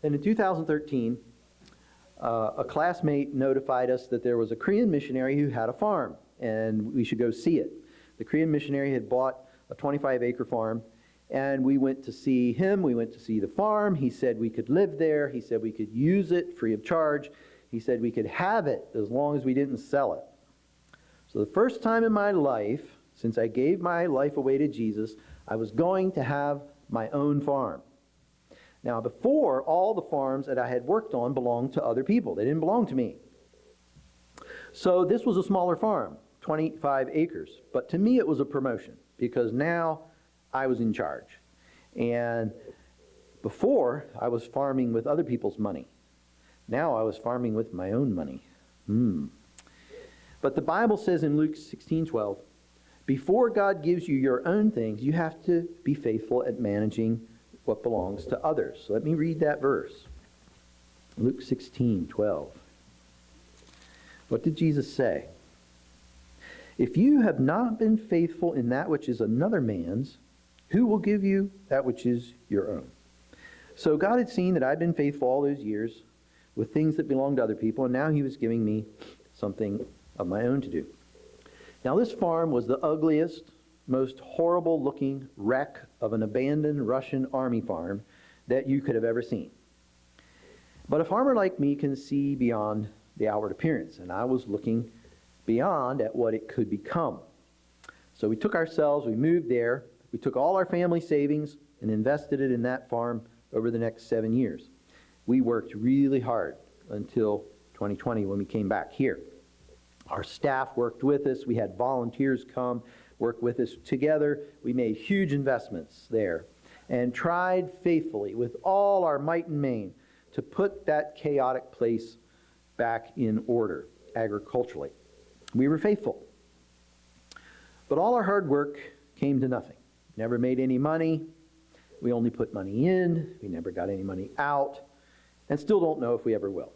And in 2013, a classmate notified us that there was a Korean missionary who had a farm, and we should go see it. The Korean missionary had bought a 25-acre farm, and we went to see him. We went to see the farm. He said we could live there. He said we could use it free of charge. He said we could have it as long as we didn't sell it. So the first time in my life, since I gave my life away to Jesus, I was going to have my own farm. Now, before, all the farms that I had worked on belonged to other people. They didn't belong to me. So this was a smaller farm, 25 acres. But to me, it was a promotion because now I was in charge. And before, I was farming with other people's money. Now I was farming with my own money. But the Bible says in Luke 16:12, before God gives you your own things, you have to be faithful at managing what belongs to others. So let me read that verse. Luke 16:12. What did Jesus say? If you have not been faithful in that which is another man's, who will give you that which is your own? So God had seen that I'd been faithful all those years with things that belonged to other people, and now he was giving me something of my own to do. Now this farm was the ugliest, most horrible-looking wreck of an abandoned Russian army farm that you could have ever seen. But a farmer like me can see beyond the outward appearance, and I was looking beyond at what it could become. So we moved there, we took all our family savings and invested it in that farm over the next 7 years. We worked really hard until 2020 when we came back here. Our staff worked with us. We had volunteers come work with us together. We made huge investments there and tried faithfully with all our might and main to put that chaotic place back in order agriculturally. We were faithful. But all our hard work came to nothing. Never made any money. We only put money in. We never got any money out. And still don't know if we ever will.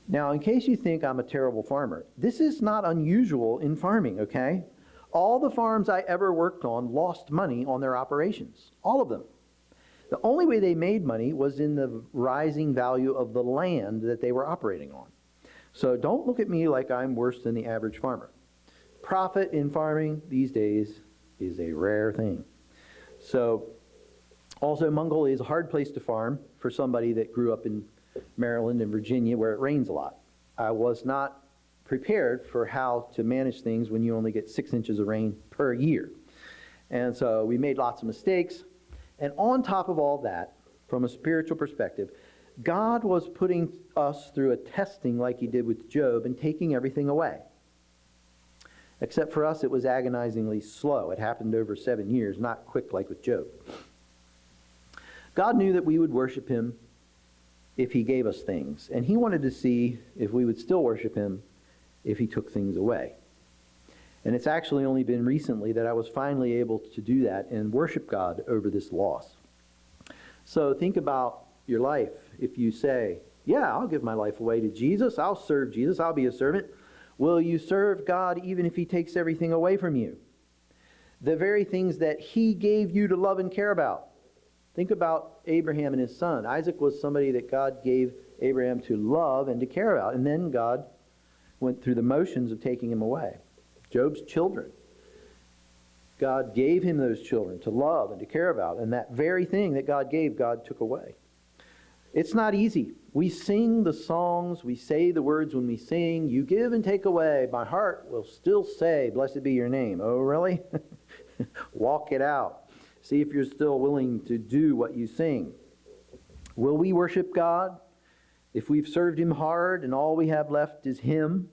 Now, in case you think I'm a terrible farmer, this is not unusual in farming, okay? All the farms I ever worked on lost money on their operations. All of them. The only way they made money was in the rising value of the land that they were operating on. So don't look at me like I'm worse than the average farmer. Profit in farming these days is a rare thing. So, also Mongolia is a hard place to farm for somebody that grew up in Maryland and Virginia where it rains a lot. I was not prepared for how to manage things when you only get 6 inches of rain per year. And so we made lots of mistakes. And on top of all that, from a spiritual perspective, God was putting us through a testing like he did with Job and taking everything away. Except for us, it was agonizingly slow. It happened over 7 years, not quick like with Job. God knew that we would worship him if he gave us things. And he wanted to see if we would still worship him if he took things away. And it's actually only been recently that I was finally able to do that and worship God over this loss. So think about your life. If you say, yeah, I'll give my life away to Jesus, I'll serve Jesus, I'll be a servant, will you serve God even if he takes everything away from you? The very things that he gave you to love and care about. Think about Abraham and his son. Isaac was somebody that God gave Abraham to love and to care about. And then God went through the motions of taking him away. Job's children. God gave him those children to love and to care about. And that very thing that God gave, God took away. It's not easy. We sing the songs, we say the words when we sing, you give and take away. My heart will still say, blessed be your name. Oh, really? Walk it out. See if you're still willing to do what you sing. Will we worship God if we've served him hard and all we have left is him?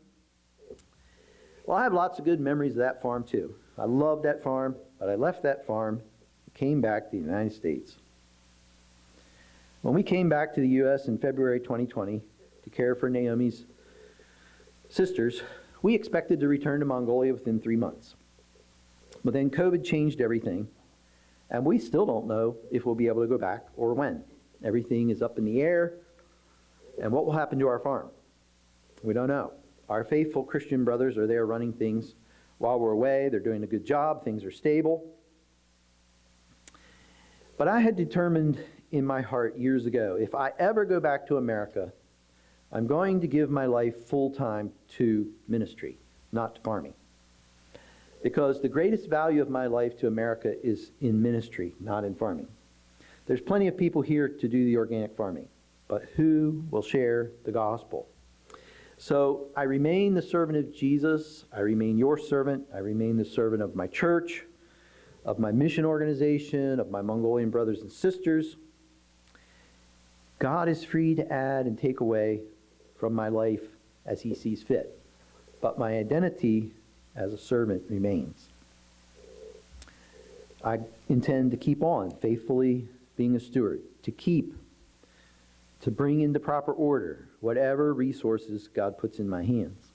Well, I have lots of good memories of that farm too. I loved that farm, but I left that farm and came back to the United States. When we came back to the U.S. in February 2020 to care for Naomi's sisters, we expected to return to Mongolia within 3 months. But then COVID changed everything, and we still don't know if we'll be able to go back or when. Everything is up in the air, and what will happen to our farm? We don't know. Our faithful Christian brothers are there running things while we're away. They're doing a good job. Things are stable. But I had determined in my heart years ago, if I ever go back to America, I'm going to give my life full-time to ministry, not to farming. Because the greatest value of my life to America is in ministry, not in farming. There's plenty of people here to do the organic farming, but who will share the gospel? So I remain the servant of Jesus. I remain your servant. I remain the servant of my church, of my mission organization, of my Mongolian brothers and sisters. God is free to add and take away from my life as he sees fit. But my identity as a servant remains. I intend to keep on faithfully being a steward, to bring into proper order whatever resources God puts in my hands.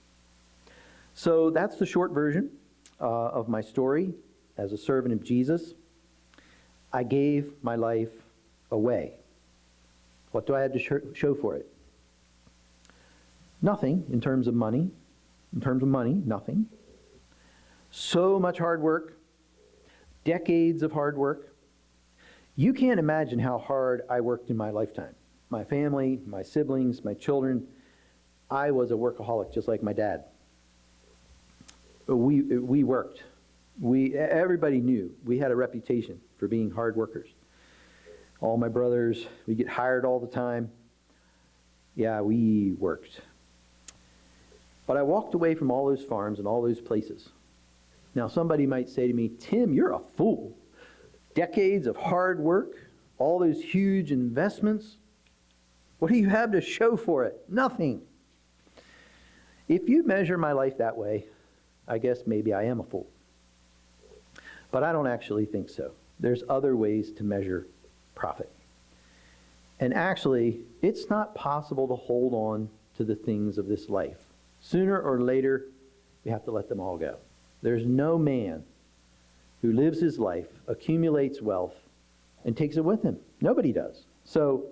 So that's the short version of my story as a servant of Jesus. I gave my life away. What do I have to show for it? Nothing in terms of money. In terms of money, nothing. So much hard work. Decades of hard work. You can't imagine how hard I worked in my lifetime. My family, my siblings, my children. I was a workaholic just like my dad. We worked. Everybody knew. We had a reputation for being hard workers. All my brothers, we get hired all the time. Yeah, we worked. But I walked away from all those farms and all those places. Now somebody might say to me, Tim, you're a fool. Decades of hard work, all those huge investments. What do you have to show for it? Nothing. If you measure my life that way, I guess maybe I am a fool. But I don't actually think so. There's other ways to measure profit. And actually, it's not possible to hold on to the things of this life. Sooner or later, we have to let them all go. There's no man who lives his life, accumulates wealth, and takes it with him. Nobody does. So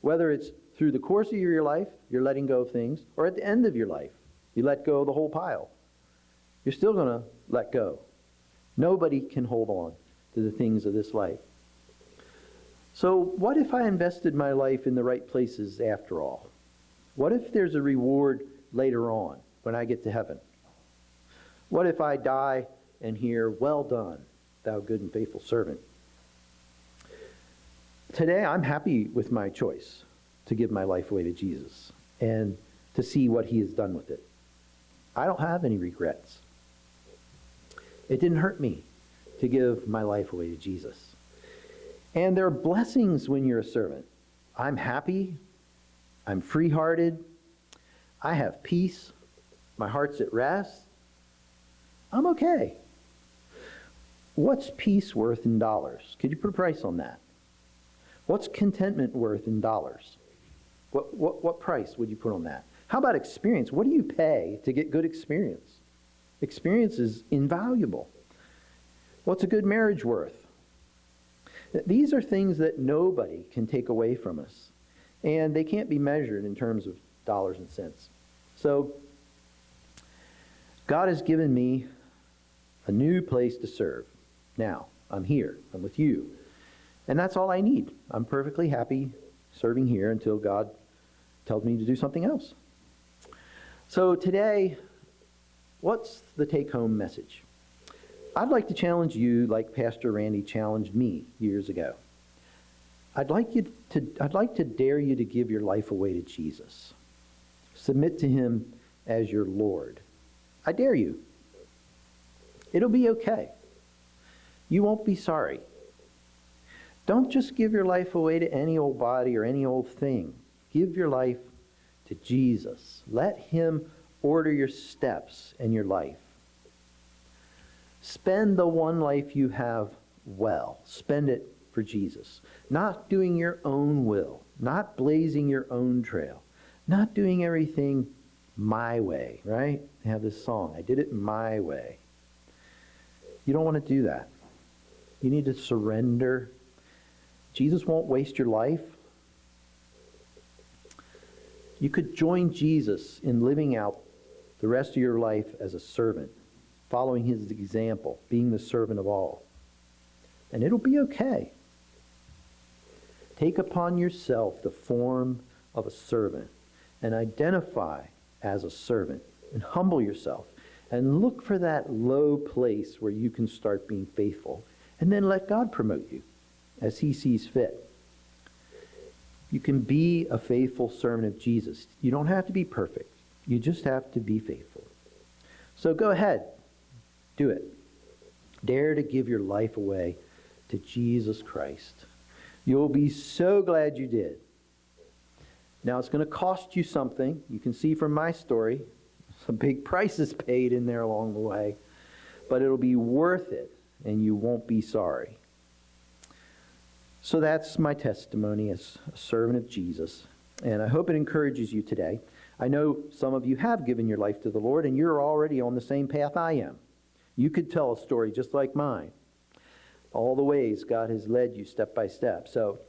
whether it's through the course of your life, you're letting go of things, or at the end of your life, you let go of the whole pile. You're still going to let go. Nobody can hold on to the things of this life. So what if I invested my life in the right places after all? What if there's a reward later on when I get to heaven? What if I die and hear, "Well done, thou good and faithful servant"? Today, I'm happy with my choice to give my life away to Jesus and to see what he has done with it. I don't have any regrets. It didn't hurt me to give my life away to Jesus. And there are blessings when you're a servant. I'm happy. I'm free-hearted. I have peace. My heart's at rest. I'm okay. What's peace worth in dollars? Could you put a price on that? What's contentment worth in dollars? What price would you put on that? How about experience? What do you pay to get good experience? Experience is invaluable. What's a good marriage worth? These are things that nobody can take away from us, and they can't be measured in terms of dollars and cents. So, God has given me a new place to serve. Now, I'm here. I'm with you. And that's all I need. I'm perfectly happy serving here until God tells me to do something else. So today, what's the take-home message? I'd like to challenge you like Pastor Randy challenged me years ago. I'd like to dare you to give your life away to Jesus. Submit to him as your Lord. I dare you. It'll be okay. You won't be sorry. Don't just give your life away to any old body or any old thing. Give your life to Jesus. Let him order your steps in your life. Spend the one life you have well. Spend it for Jesus. Not doing your own will. Not blazing your own trail. Not doing everything my way, right? I have this song, I did it my way. You don't want to do that. You need to surrender. Jesus won't waste your life. You could join Jesus in living out the rest of your life as a servant, following his example, being the servant of all. And it'll be okay. Take upon yourself the form of a servant and identify as a servant and humble yourself and look for that low place where you can start being faithful, and then let God promote you as he sees fit. You can be a faithful servant of Jesus. You don't have to be perfect. You just have to be faithful. So go ahead. Do it. Dare to give your life away to Jesus Christ. You'll be so glad you did. Now, it's going to cost you something. You can see from my story, some big prices paid in there along the way. But it'll be worth it, and you won't be sorry. So that's my testimony as a servant of Jesus. And I hope it encourages you today. I know some of you have given your life to the Lord, and you're already on the same path I am. You could tell a story just like mine. All the ways God has led you step by step. So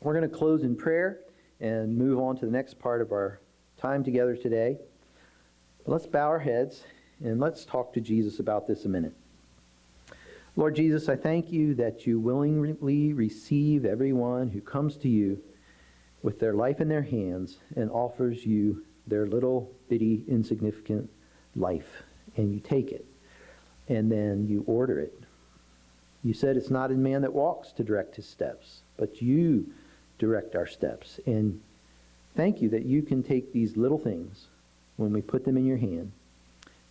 we're going to close in prayer and move on to the next part of our time together today. Let's bow our heads and let's talk to Jesus about this a minute. Lord Jesus, I thank you that you willingly receive everyone who comes to you with their life in their hands and offers you their little bitty insignificant life. And you take it and then you order it. You said it's not in man that walks to direct his steps, but you direct our steps. And thank you that you can take these little things when we put them in your hand,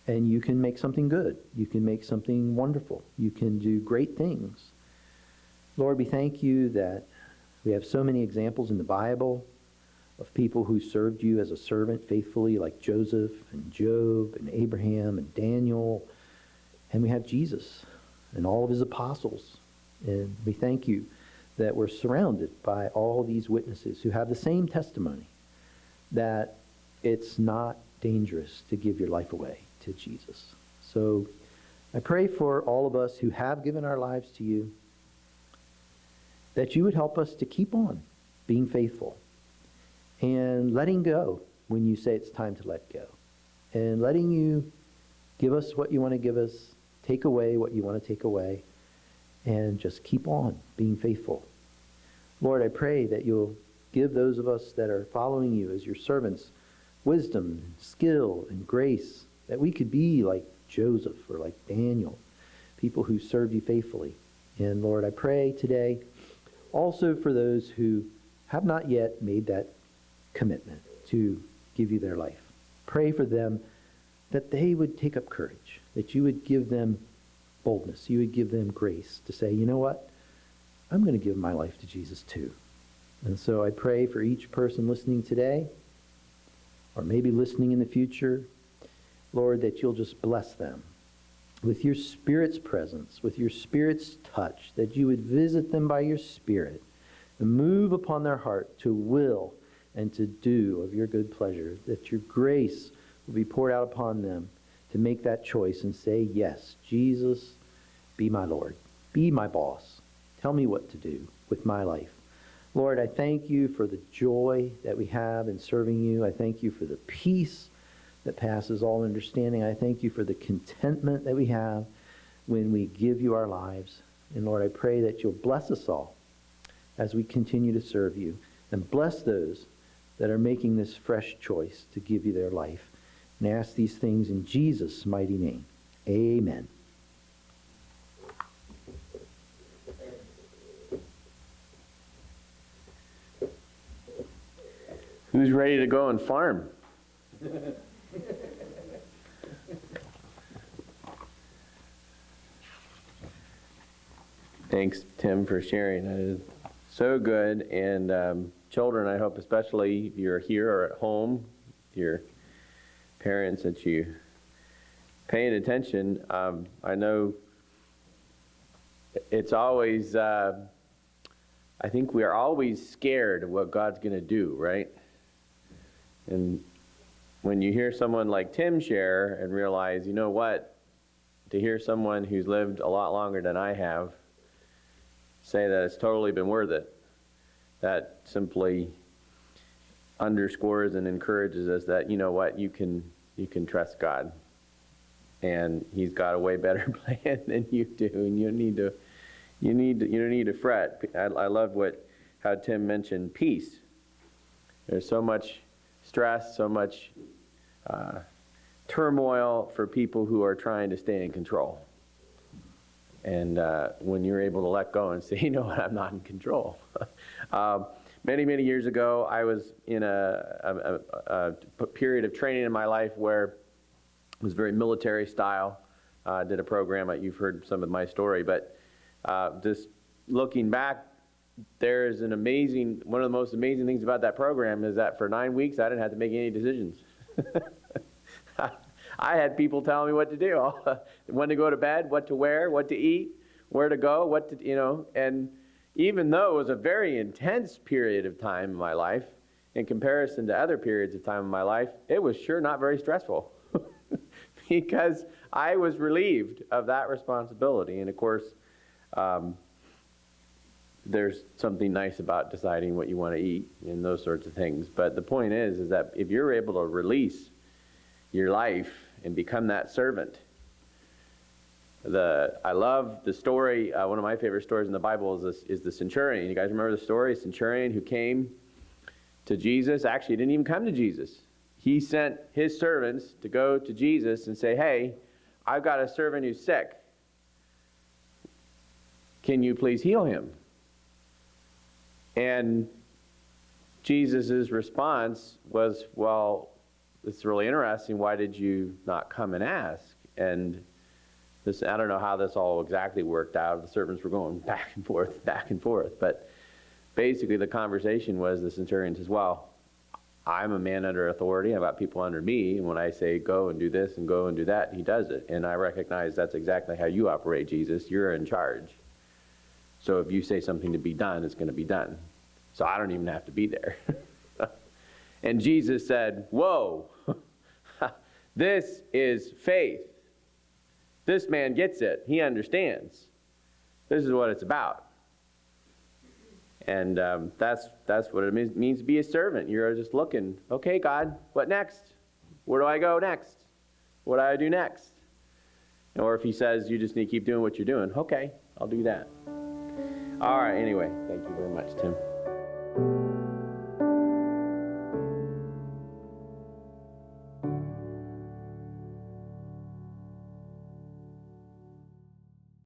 and you can make something good. You can make something wonderful. You can do great things. Lord, we thank you that we have so many examples in the Bible of people who served you as a servant faithfully, like Joseph and Job and Abraham and Daniel. And we have Jesus and all of his apostles. And we thank you that we're surrounded by all these witnesses who have the same testimony, that it's not dangerous to give your life away to Jesus. So I pray for all of us who have given our lives to you, that you would help us to keep on being faithful and letting go when you say it's time to let go, and letting you give us what you want to give us, take away what you want to take away, and just keep on being faithful. Lord, I pray that you'll give those of us that are following you as your servants wisdom, and skill, and grace, that we could be like Joseph or like Daniel, people who serve you faithfully. And Lord, I pray today also for those who have not yet made that commitment to give you their life. Pray for them that they would take up courage, that you would give them boldness, you would give them grace to say, you know what, I'm going to give my life to Jesus too. And so I pray for each person listening today, or maybe listening in the future, Lord, that you'll just bless them with your Spirit's presence, with your Spirit's touch, that you would visit them by your Spirit and move upon their heart to will and to do of your good pleasure, that your grace will be poured out upon them to make that choice and say, yes, Jesus, be my Lord, be my boss. Tell me what to do with my life. Lord, I thank you for the joy that we have in serving you. I thank you for the peace that passes all understanding. I thank you for the contentment that we have when we give you our lives. And Lord, I pray that you'll bless us all as we continue to serve you, and bless those that are making this fresh choice to give you their life. And I ask these things in Jesus' mighty name. Amen. Who's ready to go and farm? Thanks, Tim, for sharing. That is so good. And children, I hope especially if you're here or at home, your parents, that you paying attention. I know it's always, I think we are always scared of what God's going to do, right? And when you hear someone like Tim share and realize, you know what, to hear someone who's lived a lot longer than I have say that it's totally been worth it, that simply underscores and encourages us that, you know what, you can trust God, and He's got a way better plan than you do, and you don't need to fret. I love how Tim mentioned peace. There's so much stress, so much turmoil for people who are trying to stay in control. And when you're able to let go and say, you know what, I'm not in control. Many, many years ago, I was in a period of training in my life where it was very military style. Did a program, you've heard some of my story, but just looking back, there's one of the most amazing things about that program is that for 9 weeks, I didn't have to make any decisions. I had people telling me what to do, when to go to bed, what to wear, what to eat, where to go, and even though it was a very intense period of time in my life, in comparison to other periods of time in my life, it was sure not very stressful because I was relieved of that responsibility. And of course, there's something nice about deciding what you want to eat and those sorts of things. But the point is that if you're able to release your life and become that servant, I love the story. One of my favorite stories in the Bible is the centurion. You guys remember the story? A centurion who came to Jesus. Actually, he didn't even come to Jesus. He sent his servants to go to Jesus and say, hey, I've got a servant who's sick. Can you please heal him? And Jesus' response was, well, it's really interesting. Why did you not come and ask? And I don't know how this all exactly worked out. The servants were going back and forth. But basically the conversation was, the centurion says, well, I'm a man under authority. I've got people under me. And when I say go and do this and go and do that, he does it. And I recognize that's exactly how you operate, Jesus. You're in charge. So if you say something to be done, it's going to be done. So I don't even have to be there. And Jesus said, whoa, this is faith. This man gets it. He understands. This is what it's about. And that's what it means to be a servant. You're just looking, okay, God, what next? Where do I go next? What do I do next? Or if he says, you just need to keep doing what you're doing, okay, I'll do that. All right, anyway, thank you very much, Tim.